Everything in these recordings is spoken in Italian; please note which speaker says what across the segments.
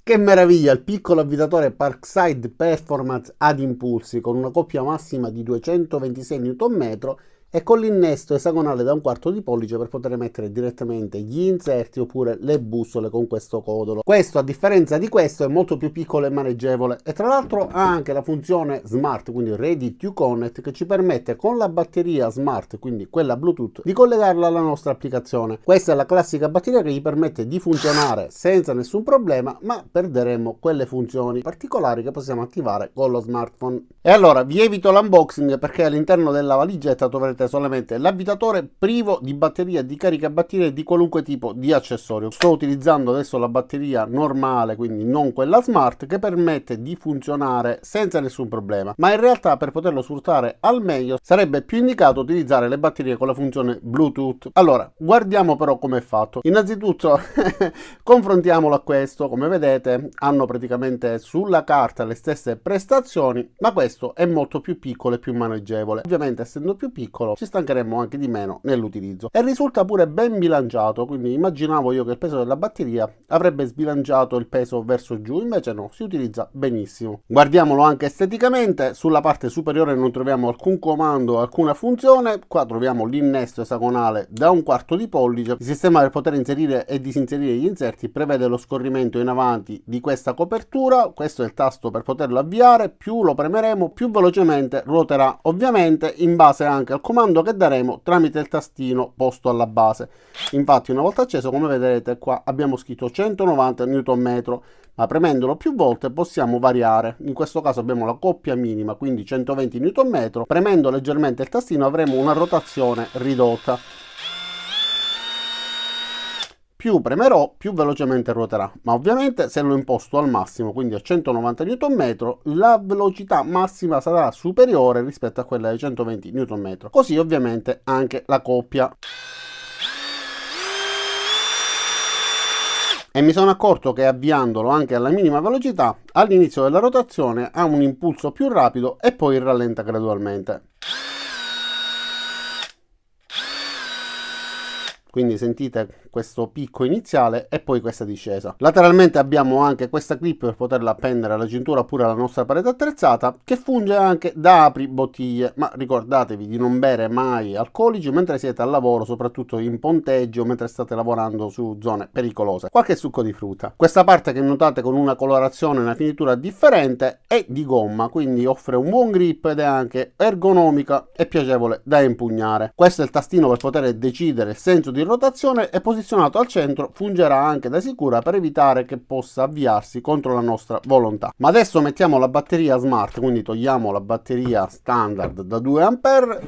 Speaker 1: Che meraviglia, il piccolo avvitatore Parkside Performance ad impulsi con una coppia massima di 226 Nm e con l'innesto esagonale da 1/4 di pollice per poter mettere direttamente gli inserti oppure le bussole con questo codolo. Questo, a differenza di questo, è molto più piccolo e maneggevole e tra l'altro ha anche la funzione smart, quindi Ready to Connect, che ci permette con la batteria smart, quindi quella Bluetooth, di collegarla alla nostra applicazione. Questa è la classica batteria che gli permette di funzionare senza nessun problema, ma perderemo quelle funzioni particolari che possiamo attivare con lo smartphone. E allora vi evito l'unboxing perché all'interno della valigetta troverete solamente l'avvitatore privo di batteria, di caricabatterie e di qualunque tipo di accessorio. Sto utilizzando adesso la batteria normale, quindi non quella smart, che permette di funzionare senza nessun problema, ma in realtà per poterlo sfruttare al meglio sarebbe più indicato utilizzare le batterie con la funzione Bluetooth. Allora, guardiamo però come è fatto. Innanzitutto confrontiamolo a questo. Come vedete hanno praticamente sulla carta le stesse prestazioni, ma questo è molto più piccolo e più maneggevole. Ovviamente, essendo più piccolo, ci stancheremo anche di meno nell'utilizzo e risulta pure ben bilanciato, quindi immaginavo io che il peso della batteria avrebbe sbilanciato il peso verso giù, invece no, si utilizza benissimo. Guardiamolo anche esteticamente. Sulla parte superiore non troviamo alcun comando, alcuna funzione. Qua troviamo l'innesto esagonale da 1/4 di pollice. Il sistema per poter inserire e disinserire gli inserti prevede lo scorrimento in avanti di questa copertura. Questo è il tasto per poterlo avviare, più lo premeremo più velocemente ruoterà, ovviamente in base anche al comando che daremo tramite il tastino posto alla base. Infatti una volta acceso, come vedrete, qua abbiamo scritto 190 Nm, ma premendolo più volte possiamo variare. In questo caso abbiamo la coppia minima, quindi 120 Nm. Premendo leggermente il tastino avremo una rotazione ridotta. Più premerò, più velocemente ruoterà, ma ovviamente se lo imposto al massimo, quindi a 190 Nm, la velocità massima sarà superiore rispetto a quella di 120 Nm. Così ovviamente anche la coppia. E mi sono accorto che avviandolo anche alla minima velocità, all'inizio della rotazione ha un impulso più rapido e poi rallenta gradualmente. Quindi sentite questo picco iniziale e poi questa discesa. Lateralmente abbiamo anche questa clip per poterla appendere alla cintura oppure alla nostra parete attrezzata, che funge anche da apri bottiglie, ma ricordatevi di non bere mai alcolici mentre siete al lavoro, soprattutto in ponteggi o mentre state lavorando su zone pericolose. Qualche succo di frutta. Questa parte, che notate con una colorazione e una finitura differente, è di gomma, quindi offre un buon grip ed è anche ergonomica e piacevole da impugnare. Questo è il tastino per poter decidere il senso di rotazione e posizionato al centro fungerà anche da sicura per evitare che possa avviarsi contro la nostra volontà. Ma adesso mettiamo la batteria smart, quindi togliamo la batteria standard da 2 A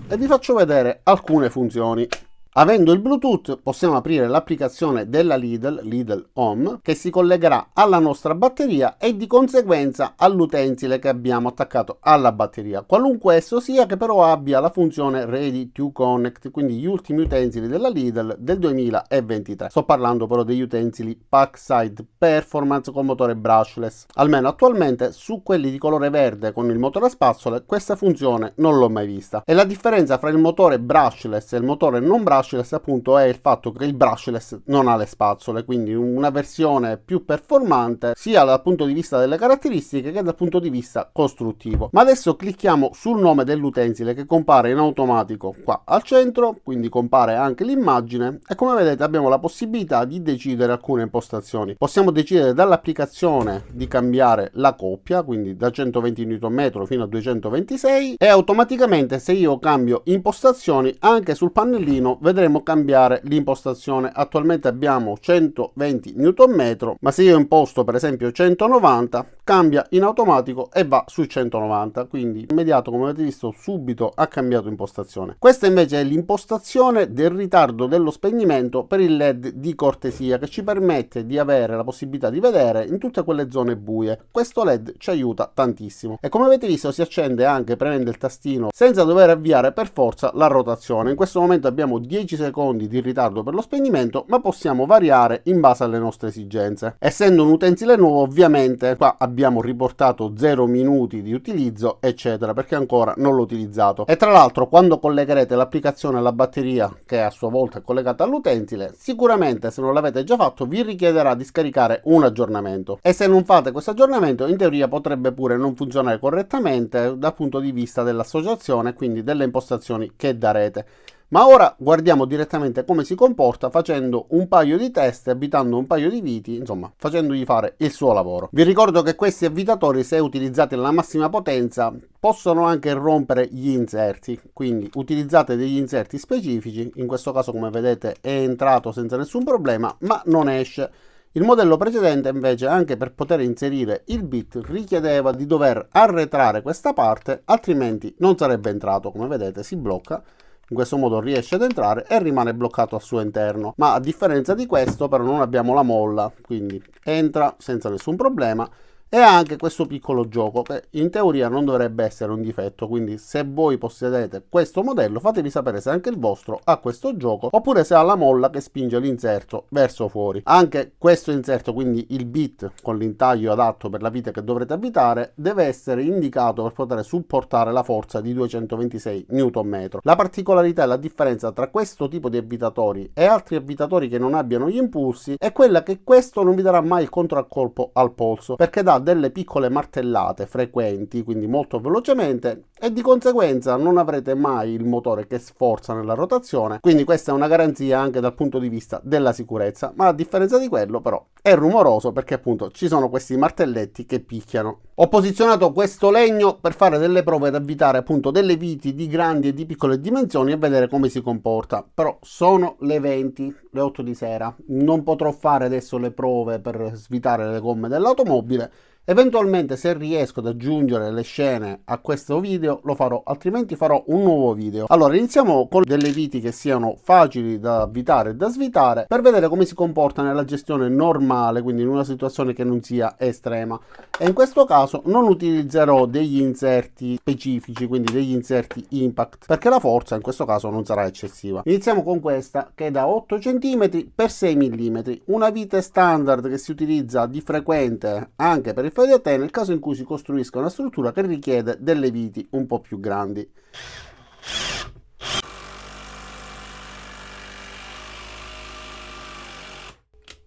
Speaker 1: e vi faccio vedere alcune funzioni. Avendo il Bluetooth possiamo aprire l'applicazione della Lidl Home, che si collegherà alla nostra batteria e di conseguenza all'utensile che abbiamo attaccato alla batteria, qualunque esso sia, che però abbia la funzione Ready to Connect, quindi gli ultimi utensili della Lidl del 2023. Sto parlando però degli utensili Parkside Performance con motore brushless. Almeno attualmente su quelli di colore verde con il motore a spazzole questa funzione non l'ho mai vista. E la differenza fra il motore brushless e il motore non brushless appunto è il fatto che il brushless non ha le spazzole, quindi una versione più performante sia dal punto di vista delle caratteristiche che dal punto di vista costruttivo. Ma adesso clicchiamo sul nome dell'utensile che compare in automatico qua al centro, quindi compare anche l'immagine e come vedete abbiamo la possibilità di decidere alcune impostazioni. Possiamo decidere dall'applicazione di cambiare la coppia, quindi da 120 Nm fino a 226, e automaticamente se io cambio impostazioni anche sul pannellino vedremo cambiare l'impostazione. Attualmente abbiamo 120 Nm, ma se io imposto per esempio 190 cambia in automatico e va sui 190, quindi immediato, come avete visto, subito ha cambiato impostazione. Questa invece è l'impostazione del ritardo dello spegnimento per il LED di cortesia, che ci permette di avere la possibilità di vedere in tutte quelle zone buie. Questo LED ci aiuta tantissimo e come avete visto si accende anche premendo il tastino senza dover avviare per forza la rotazione. In questo momento abbiamo 10 10 secondi di ritardo per lo spegnimento, ma possiamo variare in base alle nostre esigenze. Essendo un utensile nuovo, ovviamente qua abbiamo riportato 0 minuti di utilizzo, eccetera, perché ancora non l'ho utilizzato. E tra l'altro, quando collegherete l'applicazione alla batteria, che a sua volta è collegata all'utensile, sicuramente, se non l'avete già fatto, vi richiederà di scaricare un aggiornamento. E se non fate questo aggiornamento, in teoria potrebbe pure non funzionare correttamente dal punto di vista dell'associazione, quindi delle impostazioni che darete. Ma ora guardiamo direttamente come si comporta facendo un paio di test, avvitando un paio di viti, insomma facendogli fare il suo lavoro. Vi ricordo che questi avvitatori, se utilizzati alla massima potenza, possono anche rompere gli inserti, quindi utilizzate degli inserti specifici. In questo caso, come vedete, è entrato senza nessun problema, ma non esce. Il modello precedente invece, anche per poter inserire il bit, richiedeva di dover arretrare questa parte, altrimenti non sarebbe entrato. Come vedete si blocca, in questo modo riesce ad entrare e rimane bloccato al suo interno. Ma a differenza di questo però non abbiamo la molla, quindi entra senza nessun problema. E ha anche questo piccolo gioco che in teoria non dovrebbe essere un difetto, quindi se voi possedete questo modello fatemi sapere se anche il vostro ha questo gioco oppure se ha la molla che spinge l'inserto verso fuori. Anche questo inserto, quindi il bit con l'intaglio adatto per la vite che dovrete avvitare, deve essere indicato per poter supportare la forza di 226 Nm. La particolarità e la differenza tra questo tipo di avvitatori e altri avvitatori che non abbiano gli impulsi è quella che questo non vi darà mai il contraccolpo al polso, perché dà delle piccole martellate frequenti, quindi molto velocemente, e di conseguenza non avrete mai il motore che sforza nella rotazione, quindi questa è una garanzia anche dal punto di vista della sicurezza. Ma a differenza di quello però è rumoroso perché appunto ci sono questi martelletti che picchiano. Ho posizionato questo legno per fare delle prove ad avvitare appunto delle viti di grandi e di piccole dimensioni e vedere come si comporta, però sono le 20, le 8 di sera, non potrò fare adesso le prove per svitare le gomme dell'automobile. Eventualmente, se riesco ad aggiungere le scene a questo video lo farò, altrimenti farò un nuovo video. Allora iniziamo con delle viti che siano facili da avvitare e da svitare per vedere come si comporta nella gestione normale, quindi in una situazione che non sia estrema. E in questo caso non utilizzerò degli inserti specifici, quindi degli inserti impact, perché la forza in questo caso non sarà eccessiva. Iniziamo con questa che è da 8 cm x 6 mm, una vite standard che si utilizza di frequente anche per il fai da te nel caso in cui si costruisca una struttura che richiede delle viti un po' più grandi.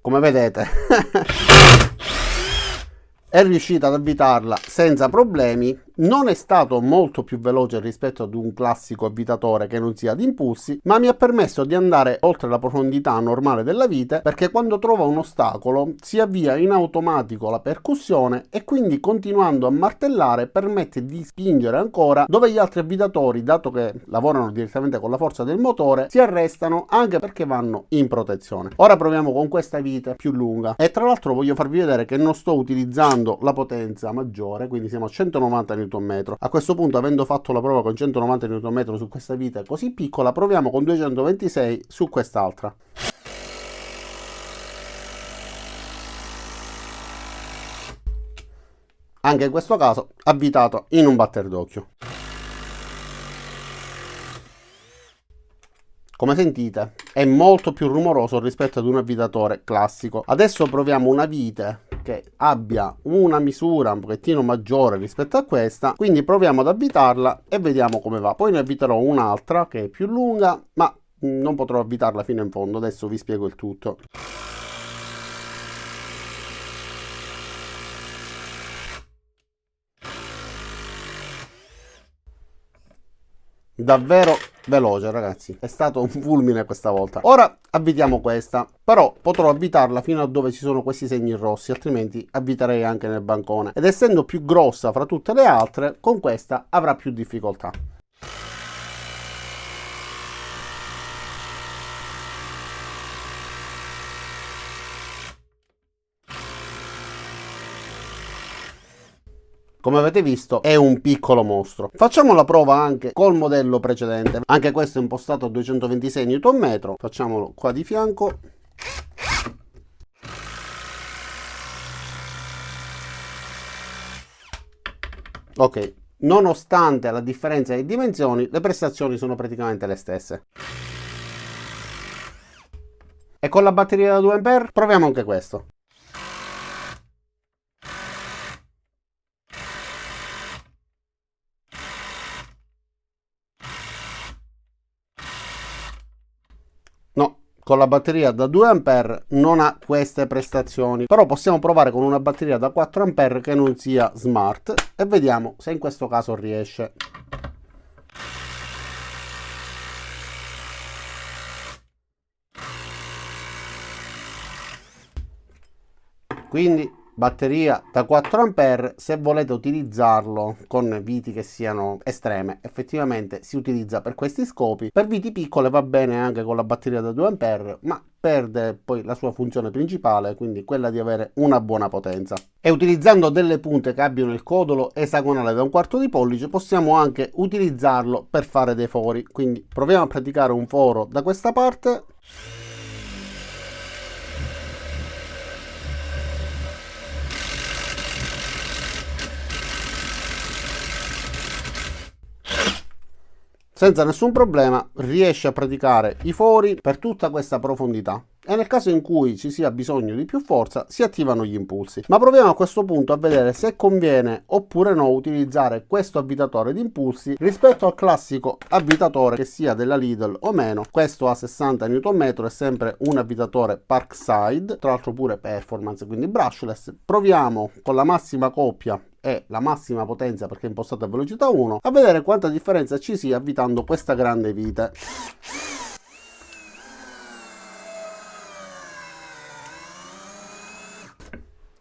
Speaker 1: Come vedete è riuscita ad avvitarla senza problemi. Non è stato molto più veloce rispetto ad un classico avvitatore che non sia ad impulsi, ma mi ha permesso di andare oltre la profondità normale della vite, perché quando trova un ostacolo si avvia in automatico la percussione e quindi continuando a martellare permette di spingere ancora, dove gli altri avvitatori, dato che lavorano direttamente con la forza del motore, si arrestano anche perché vanno in protezione. Ora proviamo con questa vite più lunga e tra l'altro voglio farvi vedere che non sto utilizzando la potenza maggiore, quindi siamo a 190 Nm. A questo punto, avendo fatto la prova con 190 Nm su questa vite così piccola, proviamo con 226 su quest'altra. Anche in questo caso avvitato in un batter d'occhio. Come sentite è molto più rumoroso rispetto ad un avvitatore classico. Adesso proviamo una vite che abbia una misura un pochettino maggiore rispetto a questa, quindi proviamo ad avvitarla e vediamo come va. Poi ne avviterò un'altra che è più lunga, ma non potrò avvitarla fino in fondo. Adesso vi spiego il tutto. Davvero veloce, ragazzi, è stato un fulmine questa volta. Ora avvitiamo questa, però potrò avvitarla fino a dove ci sono questi segni rossi, altrimenti avviterei anche nel bancone, ed essendo più grossa fra tutte le altre, con questa avrà più difficoltà. Come avete visto è un piccolo mostro. Facciamo la prova anche col modello precedente. Anche questo è impostato a 226 Nm. Facciamolo qua di fianco. Ok, nonostante la differenza di dimensioni, le prestazioni sono praticamente le stesse. E con la batteria da 2A proviamo anche questo. No, con la batteria da 2A non ha queste prestazioni, però possiamo provare con una batteria da 4A che non sia smart e vediamo se in questo caso riesce. Quindi batteria da 4A, se volete utilizzarlo con viti che siano estreme, effettivamente si utilizza per questi scopi. Per viti piccole va bene anche con la batteria da 2A, ma perde poi la sua funzione principale, quindi quella di avere una buona potenza. E utilizzando delle punte che abbiano il codolo esagonale da 1/4 di pollice possiamo anche utilizzarlo per fare dei fori. Quindi proviamo a praticare un foro da questa parte. Senza nessun problema riesce a praticare i fori per tutta questa profondità e nel caso in cui ci sia bisogno di più forza si attivano gli impulsi. Ma proviamo a questo punto a vedere se conviene oppure no utilizzare questo avvitatore di impulsi rispetto al classico avvitatore che sia della Lidl o meno. Questo a 60 Nm è sempre un avvitatore Parkside, tra l'altro pure performance, quindi brushless. Proviamo con la massima coppia e la massima potenza perché è impostata a velocità 1 a vedere quanta differenza ci sia avvitando questa grande vite.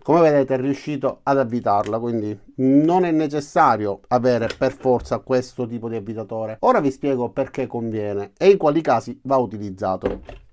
Speaker 1: Come vedete è riuscito ad avvitarla, quindi non è necessario avere per forza questo tipo di avvitatore. Ora vi spiego perché conviene e in quali casi va utilizzato.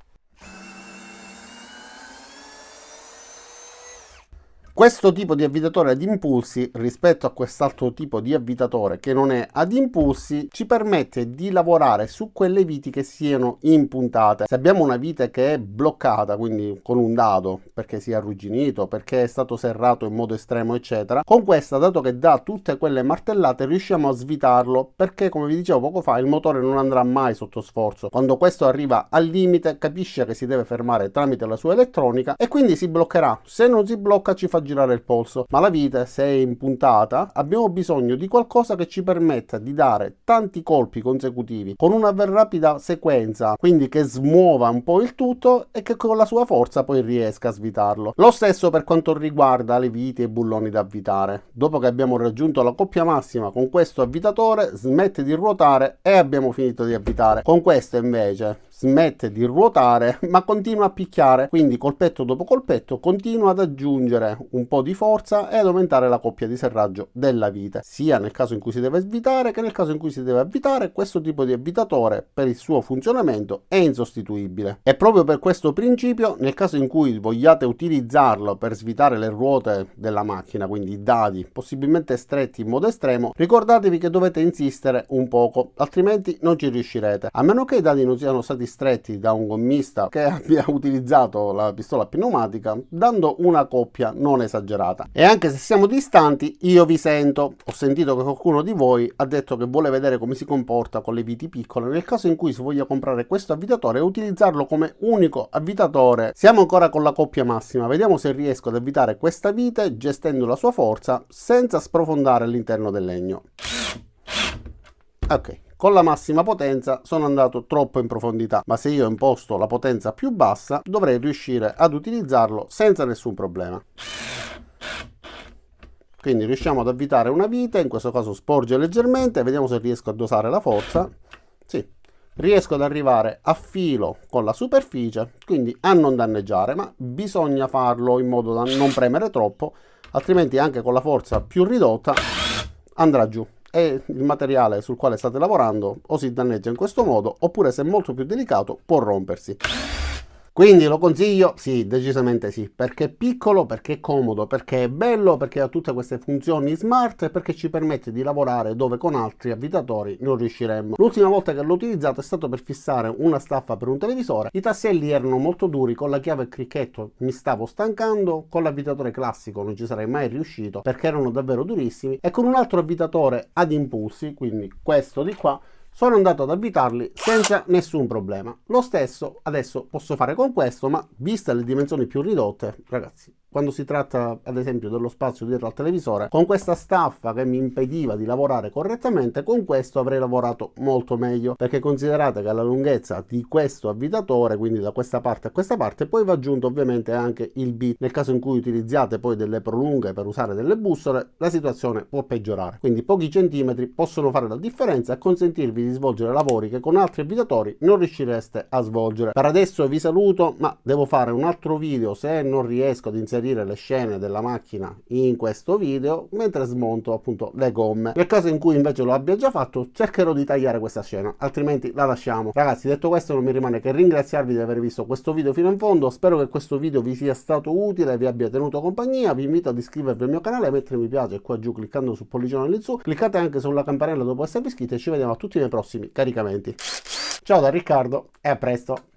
Speaker 1: Questo tipo di avvitatore ad impulsi rispetto a quest'altro tipo di avvitatore che non è ad impulsi ci permette di lavorare su quelle viti che siano impuntate. Se abbiamo una vite che è bloccata, quindi con un dado perché si è arrugginito, perché è stato serrato in modo estremo eccetera, con questa, dato che dà tutte quelle martellate, riusciamo a svitarlo perché, come vi dicevo poco fa, il motore non andrà mai sotto sforzo. Quando questo arriva al limite capisce che si deve fermare tramite la sua elettronica e quindi si bloccherà. Se non si blocca ci fa girare il polso, ma la vite, se è impuntata, abbiamo bisogno di qualcosa che ci permetta di dare tanti colpi consecutivi con una rapida sequenza, quindi che smuova un po' il tutto e che con la sua forza poi riesca a svitarlo. Lo stesso per quanto riguarda le viti e i bulloni da avvitare. Dopo che abbiamo raggiunto la coppia massima con questo avvitatore smette di ruotare e abbiamo finito di avvitare. Con questo invece smette di ruotare ma continua a picchiare, quindi colpetto dopo colpetto continua ad aggiungere un po' di forza e ad aumentare la coppia di serraggio della vite, sia nel caso in cui si deve svitare che nel caso in cui si deve avvitare. Questo tipo di avvitatore per il suo funzionamento è insostituibile e proprio per questo principio, nel caso in cui vogliate utilizzarlo per svitare le ruote della macchina, quindi i dadi possibilmente stretti in modo estremo, ricordatevi che dovete insistere un poco, altrimenti non ci riuscirete, a meno che i dadi non siano stati stretti da un gommista che abbia utilizzato la pistola pneumatica, dando una coppia non esagerata. E anche se siamo distanti io vi sento. Ho sentito che qualcuno di voi ha detto che vuole vedere come si comporta con le viti piccole nel caso in cui si voglia comprare questo avvitatore e utilizzarlo come unico avvitatore. Siamo ancora con la coppia massima, vediamo se riesco ad avvitare questa vite gestendo la sua forza senza sprofondare all'interno del legno. Ok, con la massima potenza sono andato troppo in profondità, ma se io imposto la potenza più bassa dovrei riuscire ad utilizzarlo senza nessun problema. Quindi riusciamo ad avvitare una vite, in questo caso sporge leggermente, vediamo se riesco a dosare la forza. Sì, riesco ad arrivare a filo con la superficie, quindi a non danneggiare, ma bisogna farlo in modo da non premere troppo, altrimenti anche con la forza più ridotta andrà giù. E il materiale sul quale state lavorando o si danneggia in questo modo oppure, se è molto più delicato, può rompersi. Quindi lo consiglio? Sì, decisamente sì, perché è piccolo, perché è comodo, perché è bello, perché ha tutte queste funzioni smart e perché ci permette di lavorare dove con altri avvitatori non riusciremmo. L'ultima volta che l'ho utilizzato è stato per fissare una staffa per un televisore. I tasselli erano molto duri, con la chiave cricchetto mi stavo stancando, con l'avvitatore classico non ci sarei mai riuscito perché erano davvero durissimi, e con un altro avvitatore ad impulsi, quindi questo di qua, sono andato ad avvitarli senza nessun problema. Lo stesso adesso posso fare con questo, ma viste le dimensioni più ridotte, ragazzi, quando si tratta ad esempio dello spazio dietro al televisore, con questa staffa che mi impediva di lavorare correttamente, con questo avrei lavorato molto meglio, perché considerate che la lunghezza di questo avvitatore, quindi da questa parte a questa parte, poi va aggiunto ovviamente anche il bit. Nel caso in cui utilizziate poi delle prolunghe per usare delle bussole, la situazione può peggiorare, quindi pochi centimetri possono fare la differenza e consentirvi di svolgere lavori che con altri avvitatori non riuscireste a svolgere. Per adesso vi saluto, ma devo fare un altro video se non riesco ad inserire le scene della macchina in questo video mentre smonto appunto le gomme. Nel caso in cui invece lo abbia già fatto, cercherò di tagliare questa scena, altrimenti la lasciamo. Ragazzi, detto questo, non mi rimane che ringraziarvi di aver visto questo video fino in fondo. Spero che questo video vi sia stato utile e vi abbia tenuto compagnia. Vi invito ad iscrivervi al mio canale e a mettere mi piace qua giù cliccando sul pollicione lì su. Cliccate anche sulla campanella dopo esservi iscritti e ci vediamo a tutti i miei prossimi caricamenti. Ciao da Riccardo e a presto.